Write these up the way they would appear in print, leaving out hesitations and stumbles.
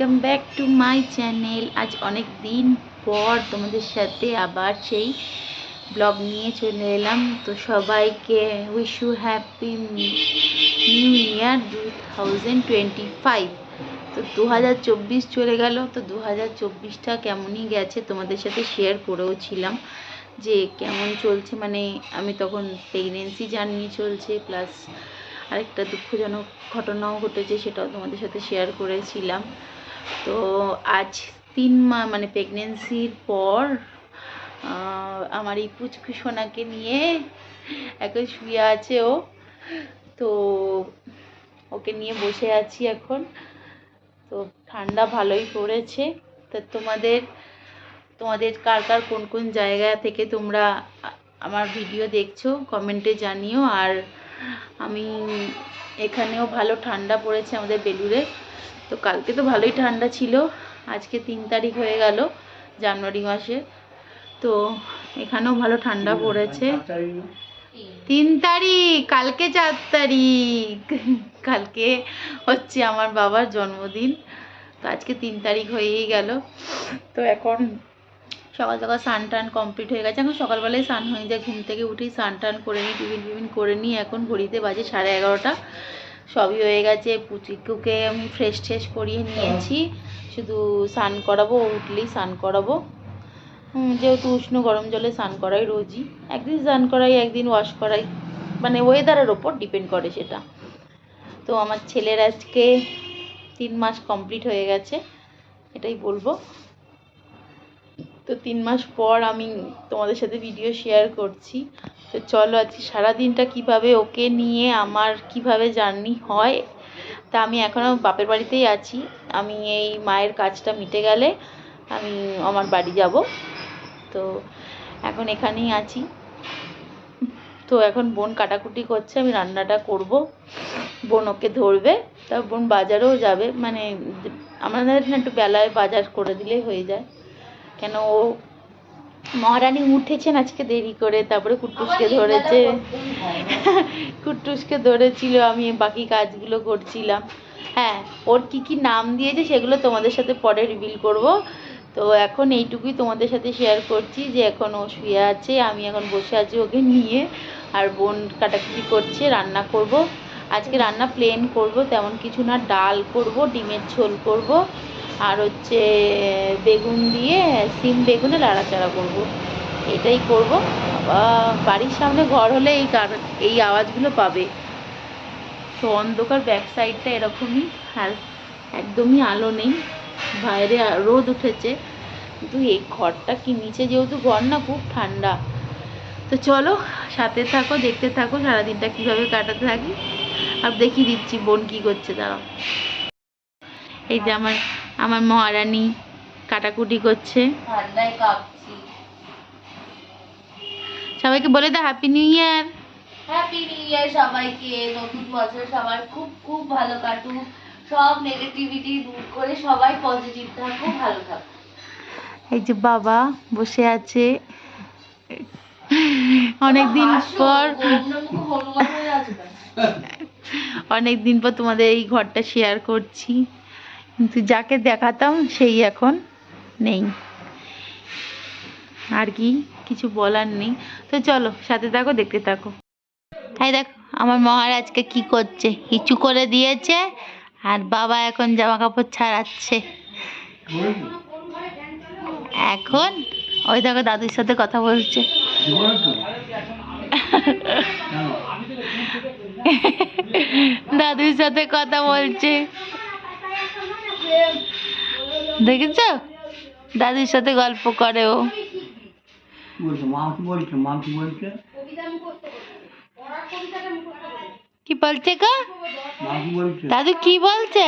Welcome back to my channel. আজ অনেক দিন পর তোমাদের সাথে আবার সেই ব্লগ নিয়ে চলে এলাম। তো সবাইকে wish you happy new year 2025। তো 2024 চলে গেল। তো 2024টা কেমনই গেছে তোমাদের সাথে শেয়ার করেও ছিলাম যে কেমন চলছে। মানে আমি তখন প্রেগনেন্সি জার্নি চলছে, প্লাস আরেকটা দুঃখজনক ঘটনাও ঘটেছে, সেটাও তোমাদের সাথে শেয়ার করেছিলাম। তো আজ 3 মাস মানে প্রেগনেন্সির পর আমার এই পুচকু সোনাকে নিয়ে এখন শুয়ে আছে ও। তো ওকে নিয়ে বসে আছি এখন। তো ঠান্ডা ভালোই পড়েছে। তো তোমাদের কার কার কোন কোন জায়গা থেকে তোমরা আমার ভিডিও দেখছো কমেন্টে জানিও। আর আমি এখানেও ভালো ঠান্ডা পড়েছে আমাদের বেলুড়ে। তো কালকে তো ভালোই ঠান্ডা ছিল, আজকে 3 তারিখ হয়ে গেল জানুয়ারি মাসে। তো এখানেও ভালো ঠান্ডা পড়েছে। 3 তারিখ, কালকে 4 তারিখ। কালকে হচ্ছে আমার বাবার জন্মদিন। তো আজকে 3 তারিখ হয়েই গেল। তো এখন সকাল সকাল স্নান টান কমপ্লিট হয়ে গেছে। এখন সকালবেলায় স্নান হয়ে যায়, ঘুম থেকে উঠেই স্নান টান করে নিই, টিফিন করে নিই। এখন ঘড়িতে বাজে 11:30। সবই হয়ে গেছে। পুচিকুকে আমি ফ্রেশ করিয়ে নিয়েছি, শুধু স্নান করাবো, উঠলেই স্নান করাবো। যেহেতু উষ্ণ গরম জলে স্নান করাই রোজই, একদিন স্নান করাই একদিন ওয়াশ করাই, মানে ওয়েদারের ওপর ডিপেন্ড করে সেটা। তো আমার ছেলের আজকে 3 মাস কমপ্লিট হয়ে গেছে, এটাই বলবো। তো 3 মাস পর আমি তোমাদের সাথে ভিডিও শেয়ার করছি। তো চলো আজকে সারাদিনটা কিভাবে ওকে নিয়ে আমার কিভাবে জার্নি হয়। তা আমি এখনও বাপের বাড়িতেই আছি। আমি এই মায়ের কাজটা মিটে গেলে আমি আমার বাড়ি যাব। তো এখন এখানেই আছি। তো এখন বোন কাটাকুটি করছে, আমি রান্নাটা করব। বোন ওকে ধরবে, তারপর বোন বাজারেও যাবে। মানে আমাদের না একটু বেলায় বাজার করে দিলেই হয়ে যায়, কেন ও মহারানী উঠেছেন আজকে দেরি করে। তারপরে কুট্টুসকে ধরেছে, কুট্টুসকে ধরেছিল, আমি বাকি কাজগুলো করছিলাম। হ্যাঁ, ওর কি কি নাম দিয়েছে সেগুলো তোমাদের সাথে পরে রিভিল করব। তো এখন এইটুকুই তোমাদের সাথে শেয়ার করছি যে এখন ও শুয়ে আছে, আমি এখন বসে আছি ওকে নিয়ে, আর বোন কাটাকুটি করছে। রান্না করব আজকে, রান্না প্লেন করব, তেমন কিছু না। ডাল করব, ডিমের ঝোল করব, আর হচ্ছে বেগুন দিয়ে সিম বেগুনে নাড়াচাড়া করব, এটাই করব। বাড়ির সামনে ঘর হলে এই আওয়াজগুলো পাবে। তো অন্ধকার ব্যাক সাইডটা এরকমই, আর একদমই আলো নেই, বাইরে রোদ উঠেছে, কিন্তু এই ঘরটা কি নিচে যেহেতু ঘর না, খুব ঠান্ডা। তো চলো সাথে থাকো, দেখতে থাকো সারাদিনটা কীভাবে কাটাতে থাকি। আর দেখিয়ে দিচ্ছি বোন কী করছে। দাঁড়াও, এই যে আমার মহারানী কাটাকুটি করছে। সবাইকে বলে দাও হ্যাপি নিউ ইয়ার। হ্যাপি নিউ ইয়ার সবাইকে। নতুন বছর সবার খুব খুব ভালো কাটুক, সব নেগেটিভিটি দূর করে সবাই পজিটিভ থাকো, ভালো থাকো। এই যে বাবা বসে আছে অনেকদিন পর, অনেকদিন পর তোমাদের এই ঘরটা শেয়ার করছি, কিন্তু যাকে দেখাতাম সেই এখন নেই, আর কি কিছু বলার নেই। তো চলো সাথে থাকো, দেখতে থাকো। হ্যাঁ দেখো আমার মহারাজকে কি করছে, হিচু করে দিয়েছে, আর বাবা এখন জামা কাপড় ছাড়াচ্ছে। এখন ওই দেখো দাদুর সাথে কথা বলছে। দাদুর সাথে কথা বলছে, দেখেছ? দাদুর সাথে গল্প করে ও। কি বলছে গো দাদু, কি বলছে?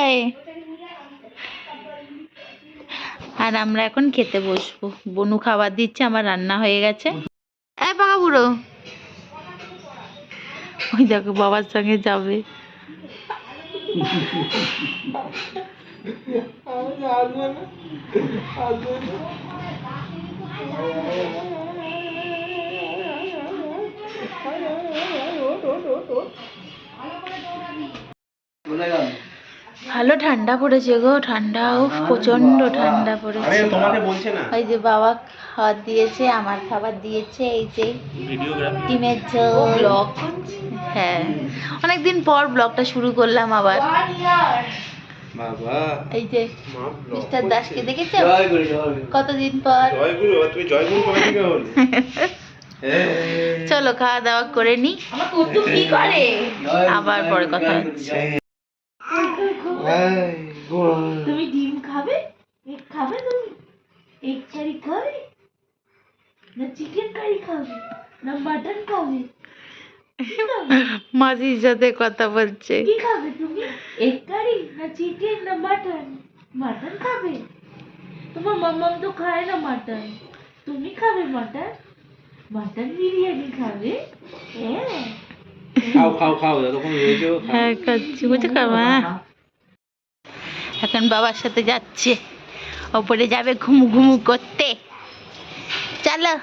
আর আমরা এখন খেতে বসবো, বনু খাবার দিচ্ছে, আমার রান্না হয়ে গেছে। পাকা বুড়ো, ওই দেখো বাবার সঙ্গে যাবে। ভালো ঠান্ডা পড়েছে গো, ঠান্ডা, উফ প্রচন্ড ঠান্ডা পড়েছে। তোমাকে বলছে না ওই যে বাবা খাবার দিয়েছে, আমার খাবার দিয়েছে, এই যে ডিমের ঝোল। ব্লগ, হ্যাঁ অনেকদিন পর ব্লগটা শুরু করলাম আবার। বাবা এই যে মিস্টার দাসকে দেখেছো কতদিন পর। জয়গুরু, তুমি জয়গুরু কবে থেকে হলে? চলো খাওয়া দাওয়া করে নি, আমার কুট্টু কি করে? আবার পরে কথা হচ্ছে। তুমি ডিম খাবে? এগ খাবে তুমি? এগ কারি খাবে? না চিকেন কারি খাবে? না মাটন খাবে? মাসির সাথে কথা বলছে। কি খাবে তুমি? এগ কারি না চিকেন না মাটন? মাটন খাবে? তোমার মাম্মাম তো খায় না মাটন, তুমি খাবে মাটন? মাটন বিরিয়ানি খাবে? হ্যাঁ খাও খাও খাও, যতক্ষণ রয়েছে হ্যাঁ খাচ্ছি, বুঝে খাওয়া। এখন বাবার সাথে যাচ্ছে, ওপরে যাবে ঘুমু ঘুমু করতে। চলো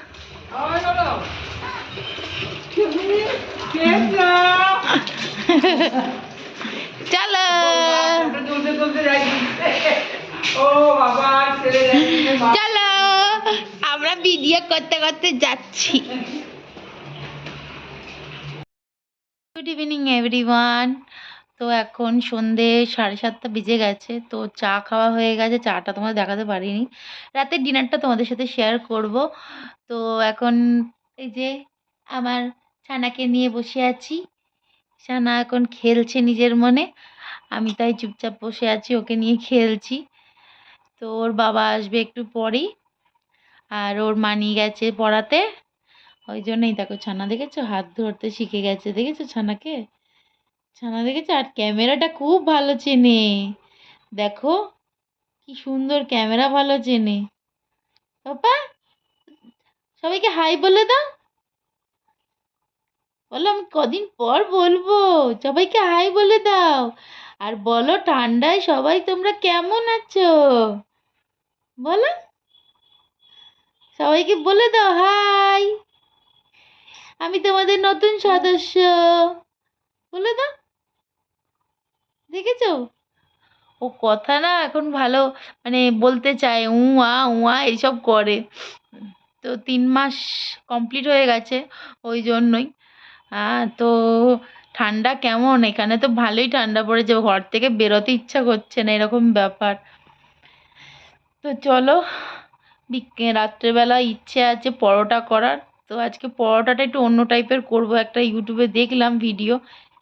চলো, চলো আমরা ভিডিও করতে করতে যাচ্ছি। Good evening everyone. তো এখন সন্ধে 7:30 বেজে গেছে, তো চা খাওয়া হয়ে গেছে, চাটা তোমাদের দেখাতে পারিনি, রাতের ডিনারটা তোমাদের সাথে শেয়ার করব। তো এখন এই যে আমার ছানাকে নিয়ে বসে আছি, ছানা এখন খেলছে নিজের মনে, আমি তাই চুপচাপ বসে আছি, ওকে নিয়ে খেলছি। তো ওর বাবা আসবে একটু পরেই, আর ওর মা নিয়ে গেছে পড়াতে, ওই জন্যই দেখো ছানা দেখেছো হাত ধরতে শিখে গেছে, দেখেছো ছানাকে, ছানা দেখেছো। আর ক্যামেরাটা খুব ভালো চেনে, দেখো কি সুন্দর ক্যামেরা ভালো চেনে। পাপা সবাইকে হাই বলে দাও, বলো আমি কদিন পর বলবো, সবাইকে হাই বলে দাও। আর বলো ঠান্ডায় সবাই তোমরা কেমন আছো, বলো সবাইকে বলে দাও হাই, আমি তোমাদের নতুন সদস্য, বলে দাও। দেখেছো ও কথা না এখন ভালো মানে বলতে চায়, উয়া এইসব করে। তো 3 মাস কমপ্লিট হয়ে গেছে, ওই জন্যই। তো ঠান্ডা কেমন, এখানে তো ভালোই ঠান্ডা পড়েছে, ঘর থেকে বেরোতে ইচ্ছা করছে না, এরকম ব্যাপার। তো চলো রাত্রেবেলা ইচ্ছে আছে পরোটা করার, তো আজকে পরোটাটা একটু অন্য টাইপের করব, একটা ইউটিউবে দেখলাম ভিডিও,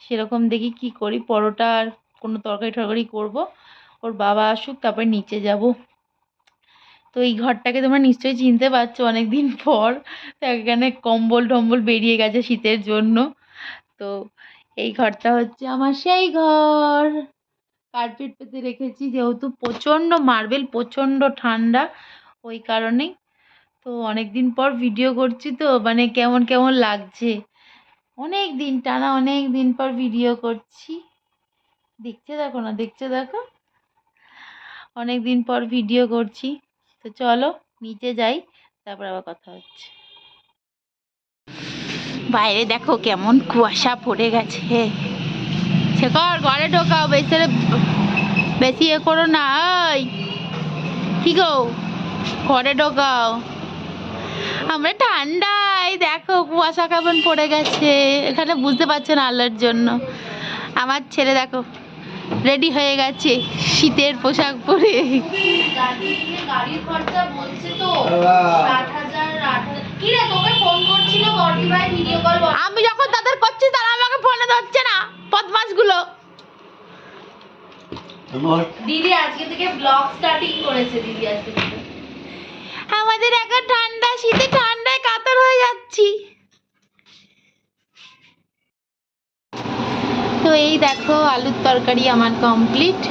সেরকম দেখি কি করি, পরোটা আর কোনো তরকারি টরকারি করবো। ওর বাবা আসুক তারপরে নিচে যাব। তো এই ঘরটাকে তোমরা নিশ্চয়ই চিনতে পারছো অনেক দিন পর, তো এখানে কম্বল টম্বল বেরিয়ে গেছে শীতের জন্য। তো এই ঘরটা হচ্ছে আমার সেই ঘর, কার্পেট পেতে রেখেছি যেহেতু প্রচণ্ড মার্বেল, প্রচণ্ড ঠান্ডা, ওই কারণেই। তো অনেক দিন পর ভিডিও করছি, তো মানে কেমন কেমন লাগছে, অনেক দিন টানা অনেক দিন পর ভিডিও করছি, দেখতে দেখো না, দেখতে দেখো অনেক দিন পর ভিডিও করছি। তো চলো নিচে যাই, তারপর আবার কথা হচ্ছে। বাইরে দেখো কেমন কুয়াশা পড়ে গেছে, শেখর ঘরে ঢোকাও, বেশি এ করো না, ওই কি গো ঘরে ঢোকাও, আমরা ঠান্ডায় দেখো কুয়াশা কেমন পড়ে গেছে, এখানে বুঝতে পারছো না আলোর জন্য। আমার ছেলে দেখো রেডি হয়ে গেছে শীতের পোশাক পরে। গাড়ির খরচা বলছে তো 7,000 কি রে, তোকে ফোন করছিল বড়দি ভাই ভিডিও কল, আমি যখন তাদের করছি তারা আমাকে ফোনে ধরছে না, বদমাশগুলো। দিদি আজকে থেকে ব্লগ স্টার্টিং করেছে, দিদি আজকে থেকে। আমাদের এখন ঠান্ডা, শীতে ঠান্ডায় কাতর হয়ে যাচ্ছি। তো এই দেখো আলুর তরকারি আমার কমপ্লিট,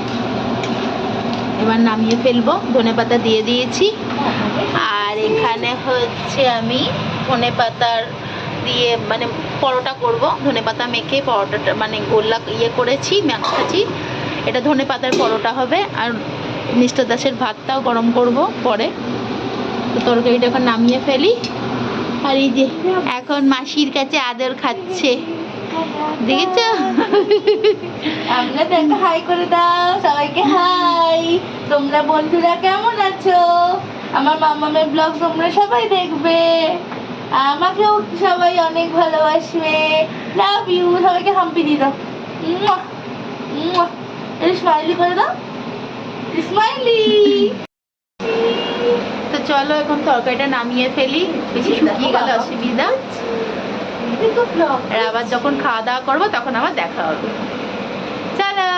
এবার নামিয়ে ফেলবো, ধনেপাতা দিয়ে দিয়েছি। আর এখানে হচ্ছে আমি ধনেপাতার দিয়ে মানে পরোটা করব, ধনেপাতা মেখে পরোটাটা মানে গোল্লা করেছি, মাখাচ্ছি, এটা ধনেপাতার পরোটা হবে। আর মিস্টার দাসের ভাতটাও গরম করব পরে। তো তরকারিটা এখন নামিয়ে ফেলি। আর এই যে এখন মাসির কাছে আদর খাচ্ছে, দেখেছো আমরা দেখো হাই করে দাও সবাইকে হাই। তোমরা বন্ধুরা কেমন আছো? আমার মামামের ব্লগ তোমরা সবাই দেখবে, আমাকেও সবাই অনেক ভালোবাসবে। Love you. সবাইকে হাম্পি দিয়ে দাও। স্মাইলি করে দাও, স্মাইলি। তো চলো এখন তরকারিটা নামিয়ে ফেলি, বেশি শুকিয়ে গেলে অসুবিধা। আর আবার যখন খাওয়া দাওয়া করবো তখন আবার দেখা হবে। চলো,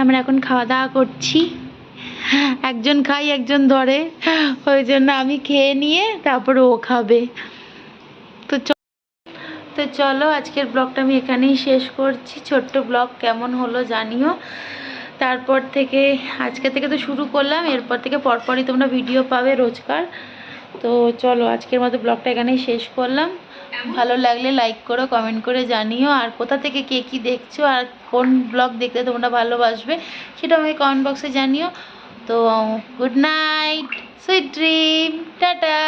আমরা এখন খাওয়া দাওয়া করছি। একজন খাই একজন ধরে, ওই জন্য আমি খেয়ে নিয়ে তারপরে ও খাবে। তো চলো আজকের ব্লগটা আমি এখানেই শেষ করছি। ছোট্ট ব্লগ কেমন হলো জানিও। তারপর থেকে আজকে থেকে তো শুরু করলাম, এরপর থেকে পরপরই তোমরা ভিডিও পাবে রোজকার। তো চলো আজকের মতো ব্লগটা এখানেই শেষ করলাম। ভালো লাগলে লাইক করো, কমেন্ট করে জানিও। আর কোথা থেকে কে কী দেখছো আর কোন ব্লগ দেখতে তোমরা ভালোবাসবে সেটা আমাকে কমেন্ট বক্সে জানিও। তো good night, sweet dream, tata.